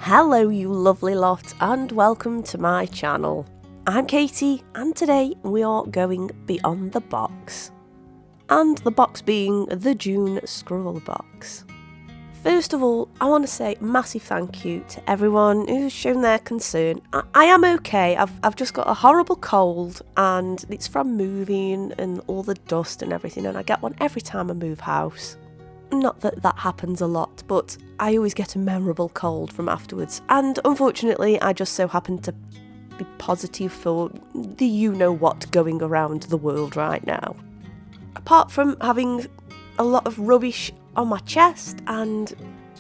Hello you lovely lot and welcome to my channel. I'm Katie and today we are going beyond the box. And the box being the June SCRAWLRBOX. First of all, I want to say a massive thank you to everyone who's shown their concern. I am okay, I've just got a horrible cold and it's from moving and all the dust and everything, and I get one every time I move house. Not that that happens a lot, but I always get a memorable cold from afterwards, and unfortunately I just so happen to be positive for the you-know-what going around the world right now. Apart from having a lot of rubbish on my chest and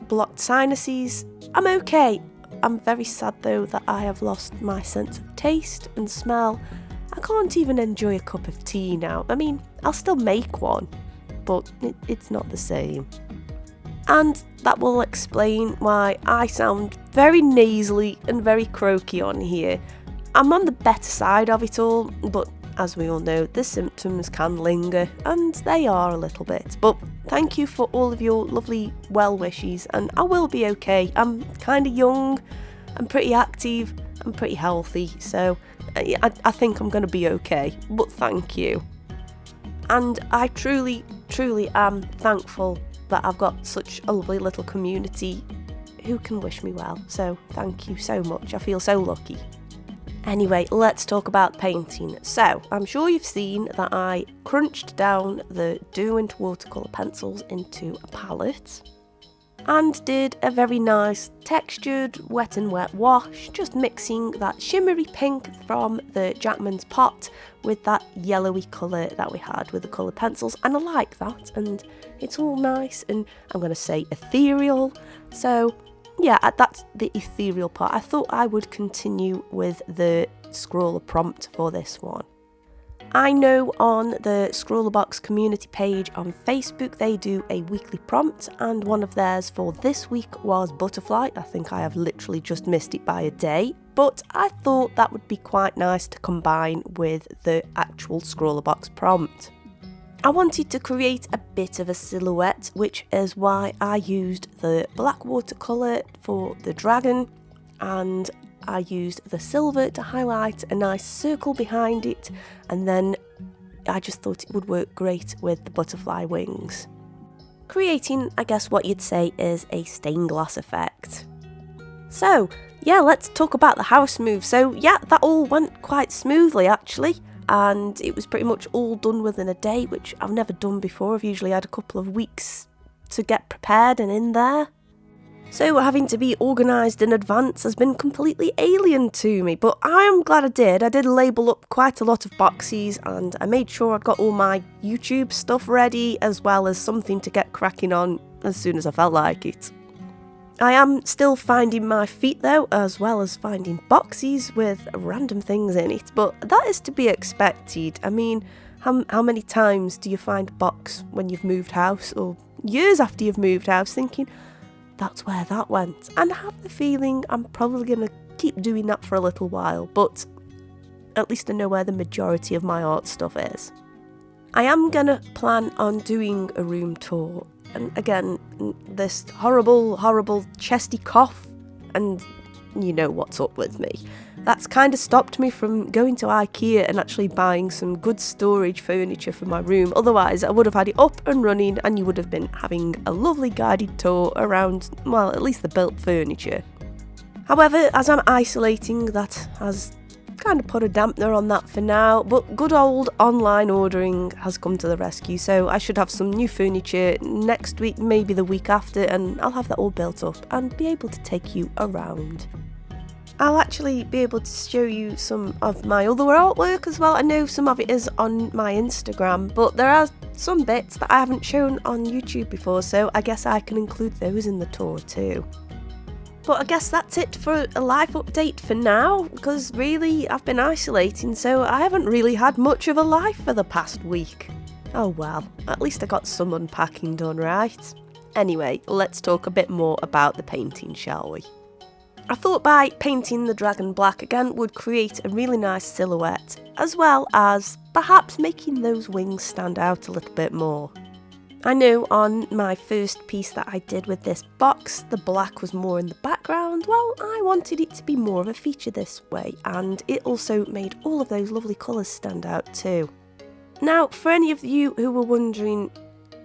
blocked sinuses, I'm okay. I'm very sad though that I have lost my sense of taste and smell. I can't even enjoy a cup of tea now. I mean, I'll still make one, but it's not the same. And that will explain why I sound very nasally and very croaky on here. I'm on the better side of it all, but as we all know, the symptoms can linger, and they are a little bit. But thank you for all of your lovely well wishes, and I will be okay. I'm kind of young, I'm pretty active, I'm pretty healthy, so I think I'm going to be okay, but thank you. And I truly am thankful that I've got such a lovely little community who can wish me well, so thank you so much. I feel so lucky. Anyway, let's talk about painting. So, I'm sure you've seen that I crunched down the Derwent watercolour pencils into a palette and did a very nice textured wet and wet wash, just mixing that shimmery pink from the Jackman's pot with that yellowy colour that we had with the colour pencils, and I like that, and it's all nice and I'm going to say ethereal. So yeah, that's the ethereal part. I thought I would continue with the scrawler prompt for this one. I know on the SCRAWLRBOX community page on Facebook they do a weekly prompt, and one of theirs for this week was butterfly. I think I have literally just missed it by a day, but I thought that would be quite nice to combine with the actual SCRAWLRBOX prompt. I wanted to create a bit of a silhouette, which is why I used the black watercolour for the dragon, and I used the silver to highlight a nice circle behind it, and then I just thought it would work great with the butterfly wings. Creating, I guess what you'd say is a stained glass effect. So, yeah, let's talk about the house move. So yeah, that all went quite smoothly actually. And it was pretty much all done within a day, which I've never done before. I've usually had a couple of weeks to get prepared and in there. So having to be organised in advance has been completely alien to me, but I am glad I did. I did label up quite a lot of boxes, and I made sure I'd got all my YouTube stuff ready, as well as something to get cracking on as soon as I felt like it. I am still finding my feet though, as well as finding boxes with random things in it, but that is to be expected. I mean, how many times do you find a box when you've moved house, or years after you've moved house, thinking, that's where that went? And I have the feeling I'm probably going to keep doing that for a little while, but at least I know where the majority of my art stuff is. I am going to plan on doing a room tour. And again, this horrible chesty cough, and you know what's up with me. That's kind of stopped me from going to IKEA and actually buying some good storage furniture for my room. Otherwise, I would have had it up and running and you would have been having a lovely guided tour around, well, at least the built furniture. However, as I'm isolating, that has kind of put a dampener on that for now, but good old online ordering has come to the rescue, so I should have some new furniture next week, maybe the week after, and I'll have that all built up and be able to take you around. I'll actually be able to show you some of my other artwork as well. I know some of it is on my Instagram, but there are some bits that I haven't shown on YouTube before, so I guess I can include those in the tour too. But I guess that's it for a life update for now, because really I've been isolating, so I haven't really had much of a life for the past week. Oh well, at least I got some unpacking done, right? Anyway, let's talk a bit more about the painting, shall we? I thought by painting the dragon black again would create a really nice silhouette, as well as perhaps making those wings stand out a little bit more. I know on my first piece that I did with this box, the black was more in the background. Well, I wanted it to be more of a feature this way, and it also made all of those lovely colours stand out too. Now, for any of you who were wondering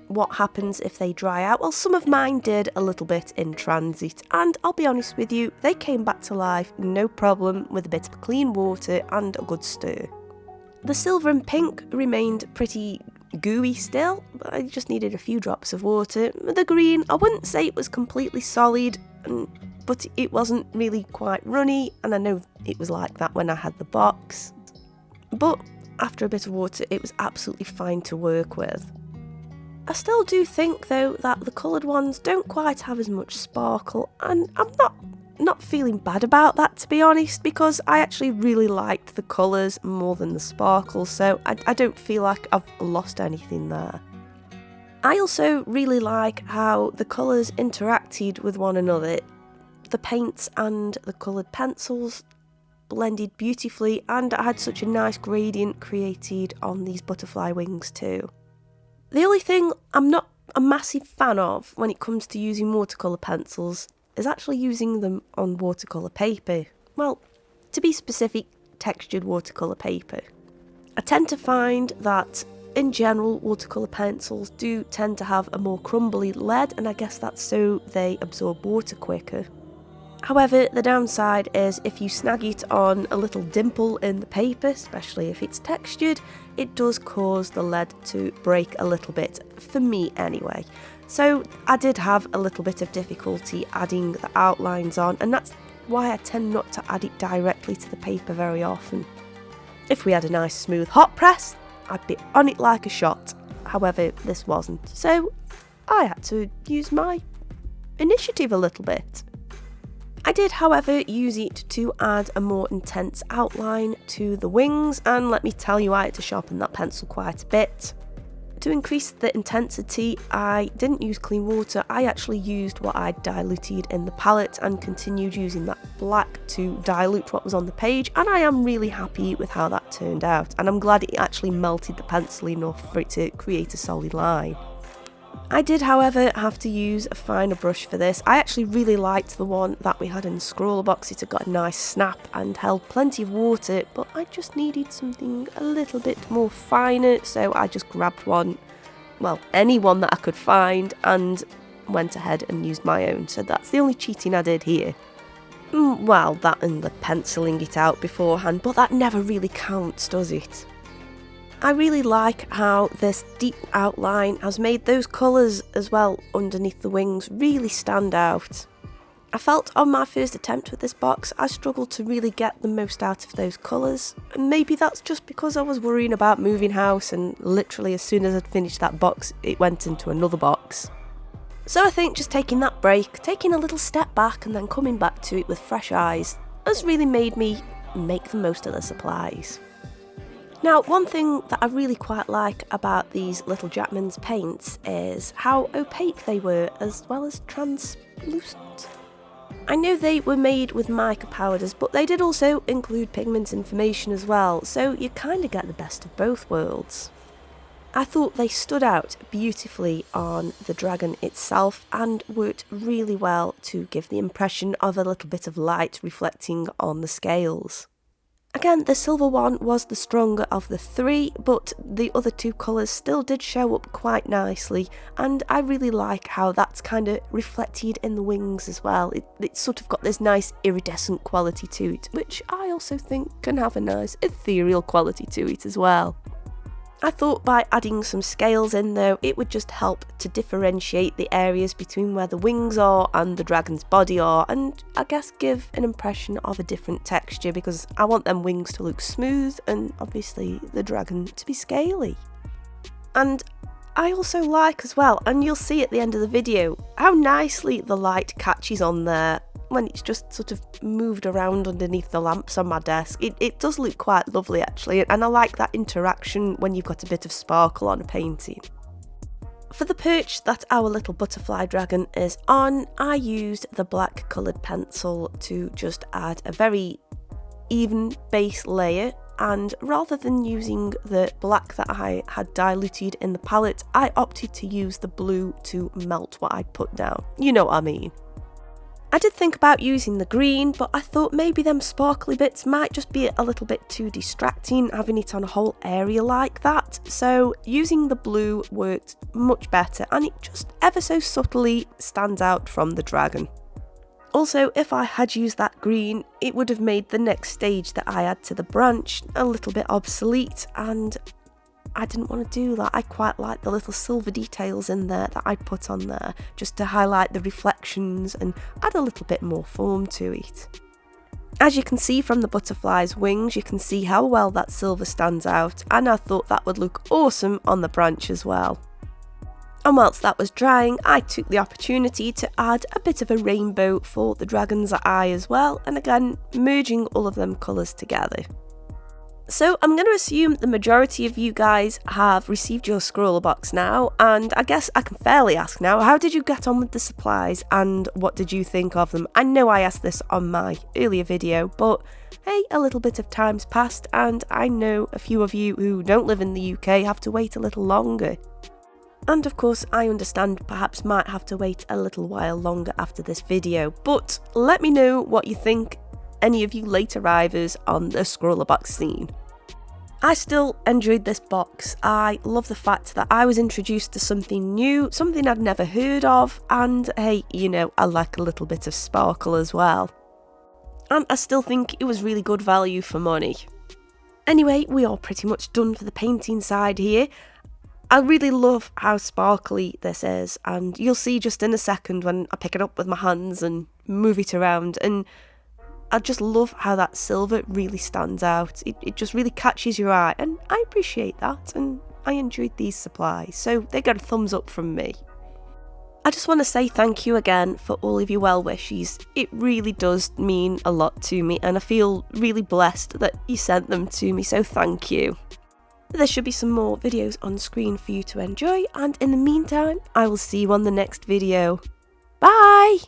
what happens if they dry out, well, some of mine did a little bit in transit, and I'll be honest with you, they came back to life no problem with a bit of clean water and a good stir. The silver and pink remained pretty gooey still, but I just needed a few drops of water. The green, I wouldn't say it was completely solid, but it wasn't really quite runny, and I know it was like that when I had the box. But after a bit of water, it was absolutely fine to work with. I still do think though that the coloured ones don't quite have as much sparkle, and I'm not feeling bad about that, to be honest, because I actually really liked the colours more than the sparkle, so I don't feel like I've lost anything there. I also really like how the colours interacted with one another. The paints and the coloured pencils blended beautifully, and I had such a nice gradient created on these butterfly wings too. The only thing I'm not a massive fan of when it comes to using watercolour pencils is actually using them on watercolour paper. Well, to be specific, textured watercolour paper. I tend to find that in general watercolour pencils do tend to have a more crumbly lead, and I guess that's so they absorb water quicker. However, the downside is if you snag it on a little dimple in the paper, especially if it's textured, it does cause the lead to break a little bit, for me anyway. So I did have a little bit of difficulty adding the outlines on, and that's why I tend not to add it directly to the paper very often. If we had a nice smooth hot press, I'd be on it like a shot. However, this wasn't, so I had to use my initiative a little bit. I did, however, use it to add a more intense outline to the wings, and let me tell you, I had to sharpen that pencil quite a bit. To increase the intensity, I didn't use clean water, I actually used what I diluted in the palette and continued using that black to dilute what was on the page, and I am really happy with how that turned out, and I'm glad it actually melted the pencil enough for it to create a solid line. I did, however, have to use a finer brush for this. I actually really liked the one that we had in the SCRAWLRBOX. It had got a nice snap and held plenty of water, but I just needed something a little bit more finer, so I just grabbed one, well, any one that I could find, and went ahead and used my own. So that's the only cheating I did here. Well, that and the penciling it out beforehand, but that never really counts, does it? I really like how this deep outline has made those colours as well underneath the wings really stand out. I felt on my first attempt with this box I struggled to really get the most out of those colours, and maybe that's just because I was worrying about moving house, and literally as soon as I'd finished that box it went into another box. So I think just taking that break, taking a little step back and then coming back to it with fresh eyes has really made me make the most of the supplies. Now, one thing that I really quite like about these little Jackman's paints is how opaque they were, as well as translucent. I know they were made with mica powders, but they did also include pigment information as well, so you kind of get the best of both worlds. I thought they stood out beautifully on the dragon itself and worked really well to give the impression of a little bit of light reflecting on the scales. Again, the silver one was the stronger of the three, but the other two colours still did show up quite nicely, and I really like how that's kind of reflected in the wings as well. It's sort of got this nice iridescent quality to it, which I also think can have a nice ethereal quality to it as well. I thought by adding some scales in though, it would just help to differentiate the areas between where the wings are and the dragon's body are, and I guess give an impression of a different texture, because I want them wings to look smooth and obviously the dragon to be scaly. And I also like as well, and you'll see at the end of the video, how nicely the light catches on there when it's just sort of moved around underneath the lamps on my desk. It does look quite lovely actually, and I like that interaction when you've got a bit of sparkle on a painting. For the perch that our little butterfly dragon is on, I used the black coloured pencil to just add a very even base layer and rather than using the black that I had diluted in the palette, I opted to use the blue to melt what I'd put down. You know what I mean. I did think about using the green, but I thought maybe them sparkly bits might just be a little bit too distracting having it on a whole area like that, so using the blue worked much better and it just ever so subtly stands out from the dragon. Also, if I had used that green, it would have made the next stage that I add to the branch a little bit obsolete, and I didn't want to do that. I quite like the little silver details in there that I put on there, just to highlight the reflections and add a little bit more form to it. As you can see from the butterfly's wings, you can see how well that silver stands out, and I thought that would look awesome on the branch as well. And whilst that was drying, I took the opportunity to add a bit of a rainbow for the dragon's eye as well, and again, merging all of them colours together. So I'm going to assume the majority of you guys have received your SCRAWLRBOX now, and I guess I can fairly ask now, how did you get on with the supplies and what did you think of them? I know I asked this on my earlier video, but hey, a little bit of time's passed and I know a few of you who don't live in the UK have to wait a little longer. And of course, I understand perhaps might have to wait a little while longer after this video, but let me know what you think, any of you late arrivers on the SCRAWLRBOX scene. I still enjoyed this box. I love the fact that I was introduced to something new, something I'd never heard of, and hey, you know, I like a little bit of sparkle as well. And I still think it was really good value for money. Anyway, we are pretty much done for the painting side here. I really love how sparkly this is, and you'll see just in a second when I pick it up with my hands and move it around, and I just love how that silver really stands out. It just really catches your eye, and I appreciate that, and I enjoyed these supplies, so they got a thumbs up from me. I just want to say thank you again for all of your well wishes. It really does mean a lot to me, and I feel really blessed that you sent them to me, so thank you. There should be some more videos on screen for you to enjoy, and in the meantime, I will see you on the next video. Bye!